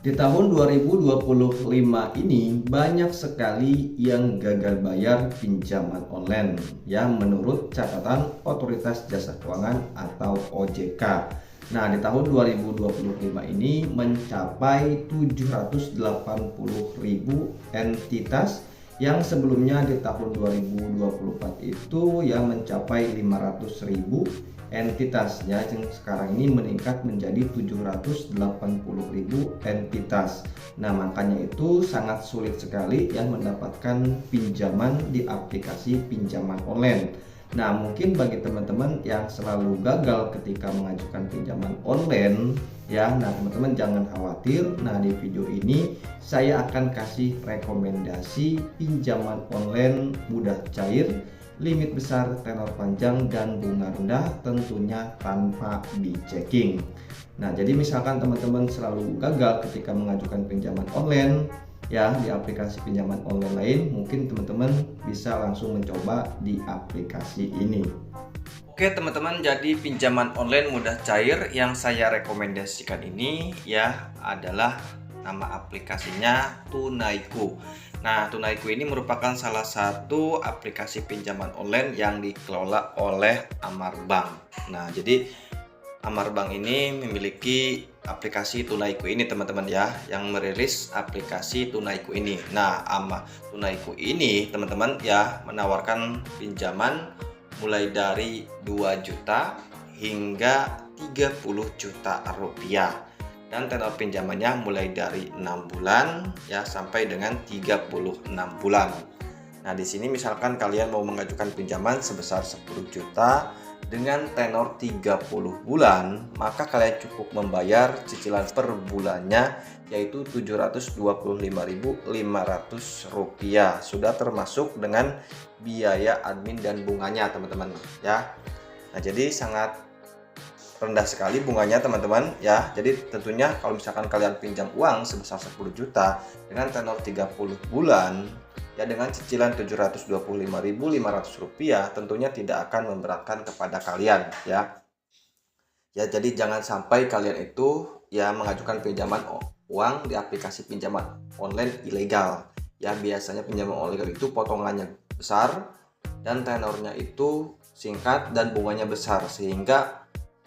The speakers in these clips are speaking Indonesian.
Di tahun 2025 ini banyak sekali yang gagal bayar pinjaman online yang menurut catatan Otoritas Jasa Keuangan atau OJK. Nah, di tahun 2025 ini mencapai 780.000 entitas yang sebelumnya di tahun 2024 itu yang mencapai 500.000 entitasnya, yang sekarang ini meningkat menjadi 780.000 entitas. Nah, makanya itu sangat sulit sekali yang mendapatkan pinjaman di aplikasi pinjaman online. Nah, mungkin bagi teman-teman yang selalu gagal ketika mengajukan pinjaman online ya, nah teman-teman jangan khawatir. Nah, di video ini saya akan kasih rekomendasi pinjaman online mudah cair, limit besar, tenor panjang, dan bunga rendah, tentunya tanpa di-checking. Nah, jadi misalkan teman-teman selalu gagal ketika mengajukan pinjaman online ya di aplikasi pinjaman online lain, mungkin teman-teman bisa langsung mencoba di aplikasi ini. Oke teman-teman, jadi pinjaman online mudah cair yang saya rekomendasikan ini ya adalah nama aplikasinya Tunaiku. Nah, Tunaiku ini merupakan salah satu aplikasi pinjaman online yang dikelola oleh Amar Bank. Nah, jadi Amar Bank ini memiliki aplikasi Tunaiku ini teman-teman ya, yang merilis aplikasi Tunaiku ini. Nah, Tunaiku ini teman-teman ya menawarkan pinjaman mulai dari 2 juta hingga 30 juta rupiah. Dan tenor pinjamannya mulai dari 6 bulan ya sampai dengan 36 bulan. Nah, di sini misalkan kalian mau mengajukan pinjaman sebesar 10 juta dengan tenor 30 bulan, maka kalian cukup membayar cicilan per bulannya yaitu Rp725.500, sudah termasuk dengan biaya admin dan bunganya teman-teman ya. Nah, jadi sangat rendah sekali bunganya teman-teman ya. Jadi tentunya kalau misalkan kalian pinjam uang sebesar 10 juta dengan tenor 30 bulan ya dengan cicilan Rp725.500, tentunya tidak akan memberatkan kepada kalian ya. Ya, jadi jangan sampai kalian itu ya mengajukan pinjaman uang di aplikasi pinjaman online ilegal. Ya, biasanya pinjaman ilegal itu potongannya besar dan tenornya itu singkat dan bunganya besar sehingga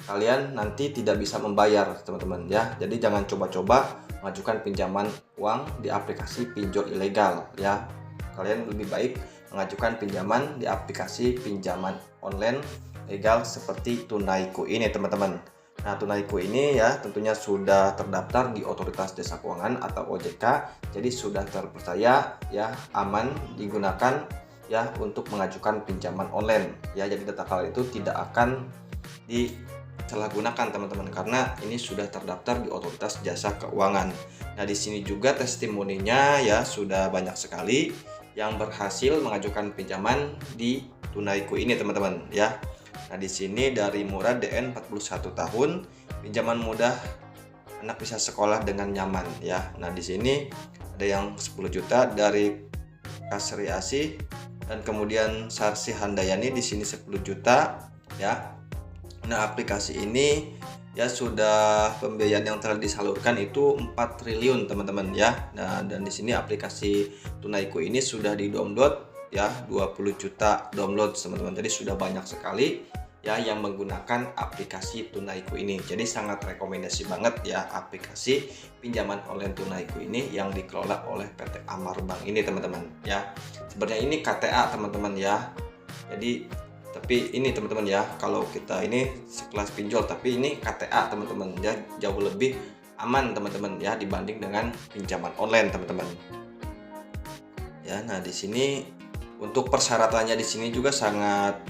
kalian nanti tidak bisa membayar teman-teman ya. Jadi jangan coba-coba mengajukan pinjaman uang di aplikasi pinjol ilegal ya. Kalian lebih baik mengajukan pinjaman di aplikasi pinjaman online legal seperti Tunaiku ini teman-teman. Nah, Tunaiku ini ya tentunya sudah terdaftar di Otoritas Jasa Keuangan atau OJK, jadi sudah terpercaya ya, aman digunakan ya untuk mengajukan pinjaman online ya. Jadi data kalian itu tidak akan disalahgunakan teman-teman karena ini sudah terdaftar di Otoritas Jasa Keuangan. Nah, di sini juga testimoninya ya sudah banyak sekali yang berhasil mengajukan pinjaman di Tunaiku ini teman-teman ya. Nah, di sini dari murah DN 41 tahun, pinjaman mudah, anak bisa sekolah dengan nyaman ya. Nah, di sini ada yang 10 juta dari Kasri Asih dan kemudian Sarsi Handayani di sini 10 juta ya. Nah, aplikasi ini ya sudah pembiayaan yang telah disalurkan itu 4 triliun teman-teman ya. Nah, dan di sini aplikasi Tunaiku ini sudah di-download ya, 20 juta download teman-teman. Jadi sudah banyak sekali ya yang menggunakan aplikasi Tunaiku ini. Jadi sangat rekomendasi banget ya aplikasi pinjaman online Tunaiku ini yang dikelola oleh PT Amar Bank ini teman-teman ya. Sebenarnya ini KTA teman-teman ya. Jadi tapi ini teman-teman ya, kalau kita ini sekelas pinjol, tapi ini KTA teman-teman ya, jauh lebih aman teman-teman ya dibanding dengan pinjaman online teman-teman. Ya, nah di sini untuk persyaratannya di sini juga sangat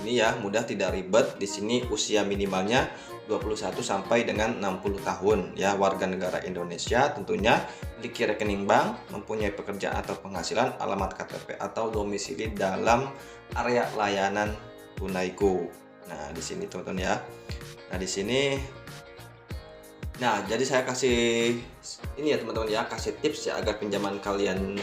ini ya, mudah, tidak ribet. Di sini usia minimalnya 21 sampai dengan 60 tahun ya, warga negara Indonesia tentunya, memiliki rekening bank, mempunyai pekerjaan atau penghasilan, alamat KTP atau domisili dalam area layanan Tunaiku. Nah, di sini teman-teman ya. Nah, di sini jadi saya kasih ini ya teman-teman ya, kasih tips ya agar pinjaman kalian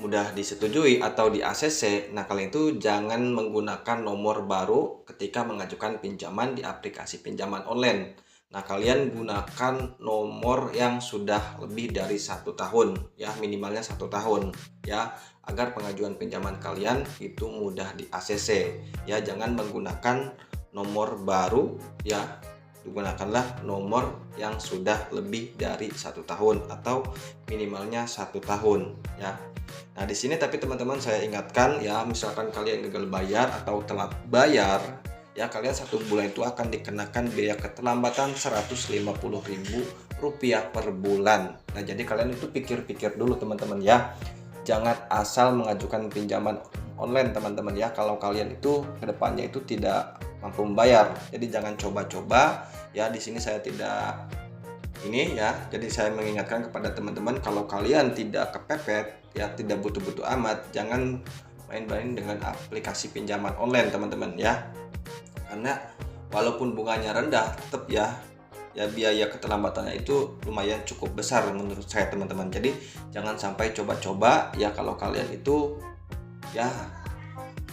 mudah disetujui atau di ACC. Nah, kalian itu jangan menggunakan nomor baru ketika mengajukan pinjaman di aplikasi pinjaman online. Nah, kalian gunakan nomor yang sudah lebih dari 1 tahun ya, minimalnya 1 tahun ya, agar pengajuan pinjaman kalian itu mudah di ACC ya. Jangan menggunakan nomor baru ya, gunakanlah nomor yang sudah lebih dari 1 tahun atau minimalnya 1 tahun ya. Nah, di sini tapi teman-teman saya ingatkan ya, misalkan kalian gagal bayar atau telat bayar ya, kalian 1 bulan itu akan dikenakan biaya keterlambatan Rp150.000 per bulan. Nah, jadi kalian itu pikir-pikir dulu teman-teman ya. Jangan asal mengajukan pinjaman online teman-teman ya, kalau kalian itu kedepannya itu tidak mampu membayar. Jadi jangan coba-coba ya. Di sini saya tidak ini ya, jadi saya mengingatkan kepada teman-teman, kalau kalian tidak kepepet ya, tidak butuh-butuh amat, jangan main-main dengan aplikasi pinjaman online teman-teman ya. Karena walaupun bunganya rendah, tetap ya biaya keterlambatannya itu lumayan cukup besar menurut saya teman-teman. Jadi jangan sampai coba-coba ya, kalau kalian itu ya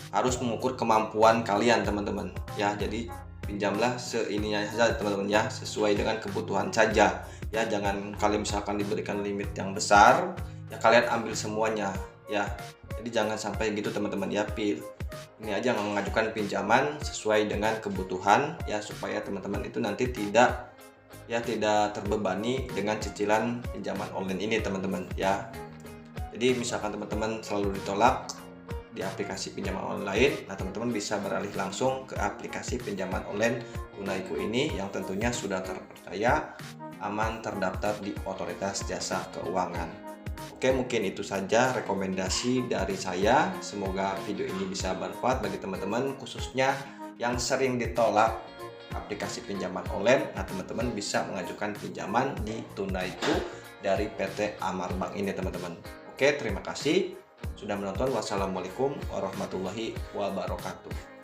harus mengukur kemampuan kalian teman-teman ya. Jadi pinjamlah seininya saja teman-teman ya, sesuai dengan kebutuhan saja ya. Jangan kalian misalkan diberikan limit yang besar ya, kalian ambil semuanya ya. Jadi jangan sampai gitu teman-teman ya. Ini aja mengajukan pinjaman sesuai dengan kebutuhan ya, supaya teman-teman itu nanti tidak terbebani dengan cicilan pinjaman online ini teman-teman ya. Jadi misalkan teman-teman selalu ditolak di aplikasi pinjaman online, nah teman-teman bisa beralih langsung ke aplikasi pinjaman online Tunaiku ini yang tentunya sudah terpercaya, aman, terdaftar di Otoritas Jasa Keuangan. Oke, mungkin itu saja rekomendasi dari saya. Semoga video ini bisa bermanfaat bagi teman-teman, khususnya yang sering ditolak aplikasi pinjaman online. Nah, teman-teman bisa mengajukan pinjaman di Tunaiku dari PT Amar Bank ini teman-teman. Oke, terima kasih sudah menonton. Wassalamualaikum warahmatullahi wabarakatuh.